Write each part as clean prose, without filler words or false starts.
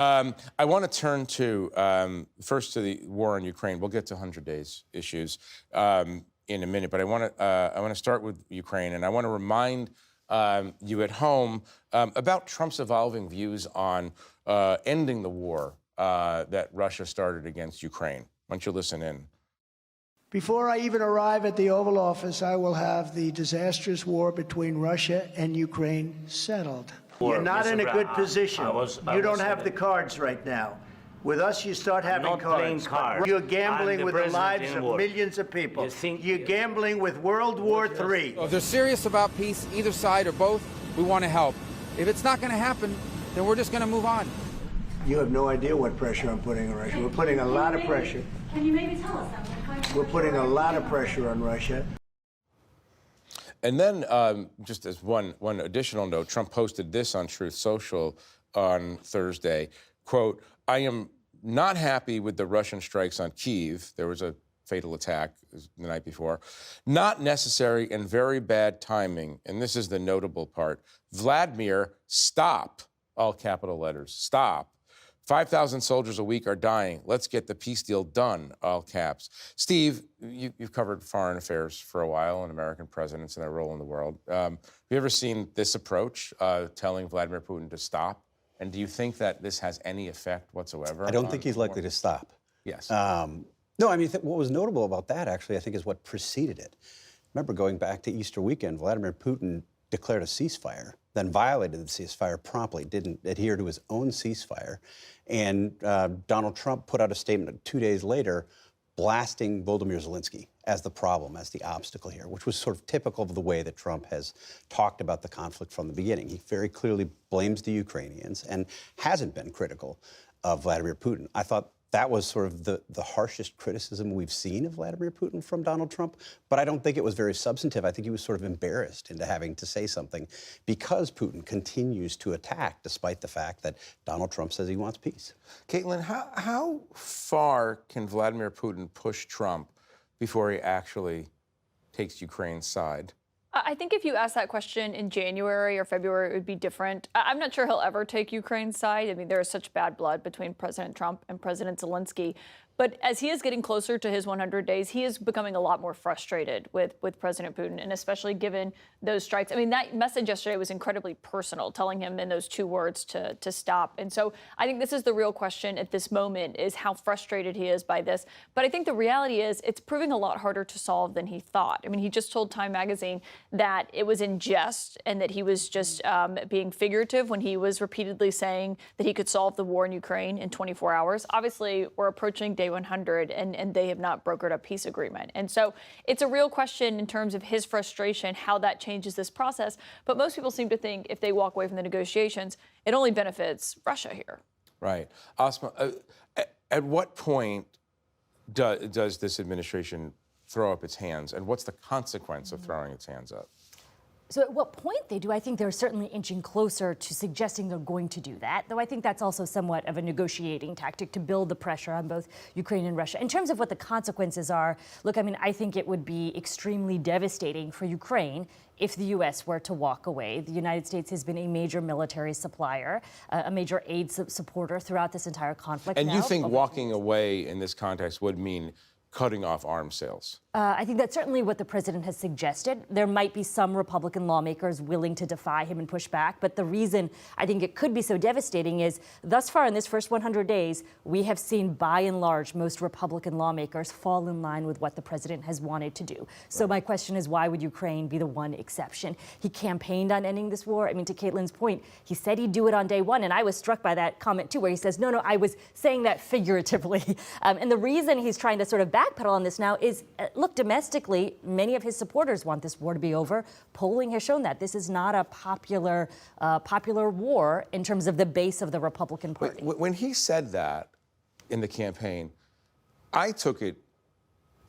I want to turn to first to the war in Ukraine. We'll get to 100 days issues in a minute, but I want to start with Ukraine, and I want to remind you at home about Trump's evolving views on ending the war that Russia started against Ukraine. Why don't you listen in? Before I even arrive at the Oval Office, I will have the disastrous war between Russia and Ukraine settled. You're not in a good position. You don't have the cards right now. With us, you start having cards. You're gambling with the lives of millions of people. You're gambling with World War III. If they're serious about peace, either side or both, we want to help. If it's not going to happen, then we're just going to move on. You have no idea what pressure I'm putting on Russia. We're putting a lot of pressure. Can you maybe tell us that? We're putting a lot of pressure on Russia. And then, just as one additional note, Trump posted this on Truth Social on Thursday, quote, "I am not happy with the Russian strikes on Kyiv." There was a fatal attack the night before. "Not necessary and very bad timing." And this is the notable part. "Vladimir, stop." All capital letters. Stop. 5,000 soldiers a week are dying. Let's get the peace deal done, all caps. Steve, you've covered foreign affairs for a while and American presidents and their role in the world. Have you ever seen this approach, telling Vladimir Putin to stop? And do you think that this has any effect whatsoever? I don't think he's likely to stop. Yes. No, I mean, what was notable about that, actually, I think, is what preceded it. Remember, going back to Easter weekend, Vladimir Putin declared a ceasefire, then violated the ceasefire promptly, didn't adhere to his own ceasefire. And Donald Trump put out a statement 2 days later blasting Volodymyr Zelenskyy as the problem, as the obstacle here, which was sort of typical of the way that Trump has talked about the conflict from the beginning. He very clearly blames the Ukrainians and hasn't been critical of Vladimir Putin. I thought that was sort of the harshest criticism we've seen of Vladimir Putin from Donald Trump, but I don't think it was very substantive. I think he was sort of embarrassed into having to say something because Putin continues to attack, despite the fact that Donald Trump says he wants peace. Caitlin, how far can Vladimir Putin push Trump before he actually takes Ukraine's side? I think if you asked that question in January or February, it would be different. I'm not sure he'll ever take Ukraine's side. I mean, there is such bad blood between President Trump and President Zelenskyy. But as he is getting closer to his 100 days, he is becoming a lot more frustrated with President Putin, and especially given those strikes. I mean, that message yesterday was incredibly personal, telling him in those 2 words to stop. And so I think this is the real question at this moment, is how frustrated he is by this. But I think the reality is it's proving a lot harder to solve than he thought. I mean, he just told Time magazine that it was in jest and that he was just being figurative when he was repeatedly saying that he could solve the war in Ukraine in 24 hours. Obviously, we're approaching day 100, and they have not brokered a peace agreement. And so it's a real question in terms of his frustration, how that changes this process. But most people seem to think if they walk away from the negotiations, it only benefits Russia here. Right. Asma, at what point does this administration throw up its hands, and what's the consequence of throwing its hands up? So at what point they do, I think they're certainly inching closer to suggesting they're going to do that, though I think that's also somewhat of a negotiating tactic to build the pressure on both Ukraine and Russia. In terms of what the consequences are, look, I mean, I think it would be extremely devastating for Ukraine if the U.S. were to walk away. The United States has been a major military supplier, a major aid supporter throughout this entire conflict. And you think walking away in this context would mean cutting off arms sales? I think that's certainly what the president has suggested. There might be some Republican lawmakers willing to defy him and push back. But the reason I think it could be so devastating is thus far in this first 100 days, we have seen by and large most Republican lawmakers fall in line with what the president has wanted to do. So my question is, why would Ukraine be the one exception? He campaigned on ending this war. I mean, to Caitlin's point, he said he'd do it on day 1. And I was struck by that comment, too, where he says, no, I was saying that figuratively. And the reason he's trying to sort of backpedal on this now is, look, domestically, many of his supporters want this war to be over. Polling has shown that this is not a popular war in terms of the base of the Republican Party. When he said that in the campaign, I took it,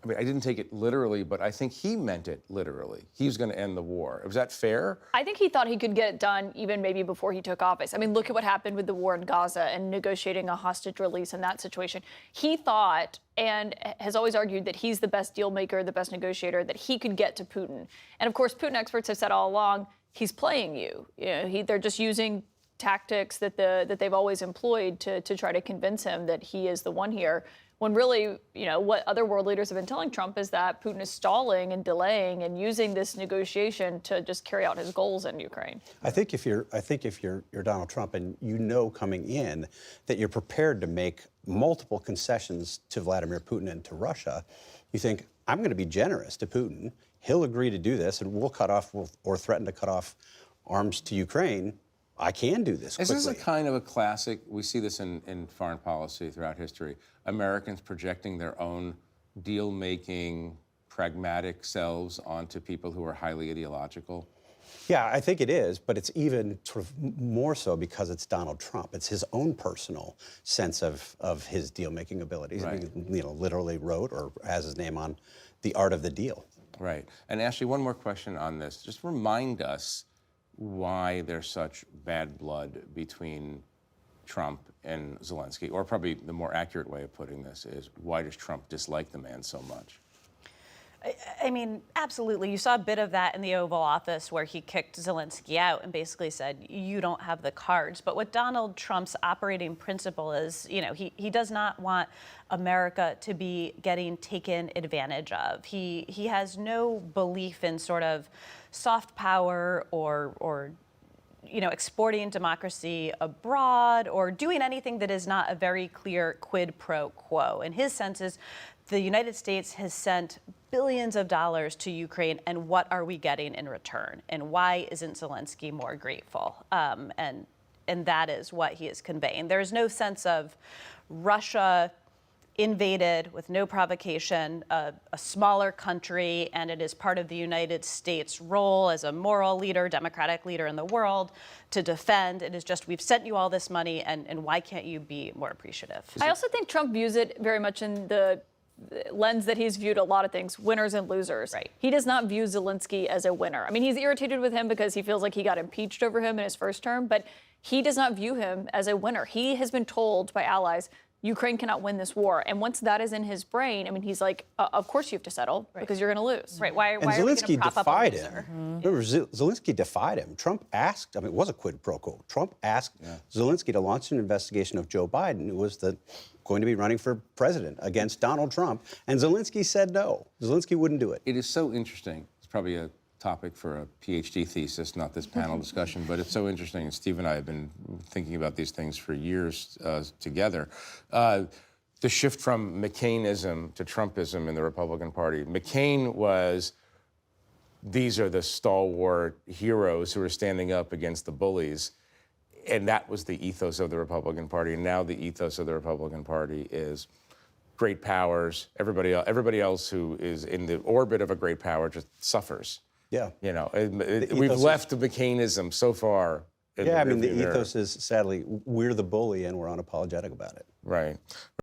I mean, I didn't take it literally, but I think he meant it literally. He was going to end the war. Was that fair? I think he thought he could get it done even maybe before he took office. I mean, look at what happened with the war in Gaza and negotiating a hostage release in that situation. He thought, and has always argued, that he's the best deal maker, the best negotiator, that he could get to Putin. And of course, Putin experts have said all along, he's playing you. They're just using tactics that they've always employed to try to convince him that he is the one here. When really, what other world leaders have been telling Trump is that Putin is stalling and delaying and using this negotiation to just carry out his goals in Ukraine. I think if you're Donald Trump and you know coming in that you're prepared to make multiple concessions to Vladimir Putin and to Russia, you think, I'm going to be generous to Putin. He'll agree to do this, and we'll cut off or threaten to cut off arms to Ukraine. I can do this quickly. Is this a kind of a classic? We see this in foreign policy throughout history. Americans projecting their own deal-making, pragmatic selves onto people who are highly ideological? Yeah, I think it is, but it's even sort of more so because it's Donald Trump. It's his own personal sense of his deal-making abilities. Right. He, literally wrote or has his name on The Art of the Deal. Right. And Ashley, one more question on this. Just remind us why there's such bad blood between Trump and Zelenskyy, or probably the more accurate way of putting this is, why does Trump dislike the man so much? I mean, absolutely. You saw a bit of that in the Oval Office where he kicked Zelenskyy out and basically said, you don't have the cards. But what Donald Trump's operating principle is, he does not want America to be getting taken advantage of. He has no belief in sort of soft power or exporting democracy abroad or doing anything that is not a very clear quid pro quo. And his sense is the United States has sent billions of dollars to Ukraine, and what are we getting in return? And why isn't Zelenskyy more grateful? And that is what he is conveying. There is no sense of Russia invaded with no provocation a smaller country, and it is part of the United States' role as a moral leader, democratic leader in the world to defend. It is just, we've sent you all this money, and why can't you be more appreciative? I also think Trump views it very much in the lens that he's viewed a lot of things, winners and losers. Right. He does not view Zelenskyy as a winner. I mean, he's irritated with him because he feels like he got impeached over him in his first term, but he does not view him as a winner. He has been told by allies, Ukraine cannot win this war. And once that is in his brain, I mean, he's like, of course you have to settle because you're going to lose. Right. Why And are we going to Zelenskyy prop up a defied loser? him. Remember, Zelenskyy defied him. Trump asked, it was a quid pro quo. Trump asked Zelenskyy to launch an investigation of Joe Biden, who was going to be running for president against Donald Trump. And Zelenskyy said no. Zelenskyy wouldn't do it. It is so interesting. It's probably a topic for a PhD thesis, not this panel discussion, but it's so interesting. And Steve and I have been thinking about these things for years together. The shift from McCainism to Trumpism in the Republican Party. McCain was, these are the stalwart heroes who are standing up against the bullies. And that was the ethos of the Republican Party. And now the ethos of the Republican Party is great powers. Everybody else who is in the orbit of a great power just suffers. Yeah. We've left McCainism so far. Yeah, I mean, the ethos is, sadly, we're the bully and we're unapologetic about it. Right.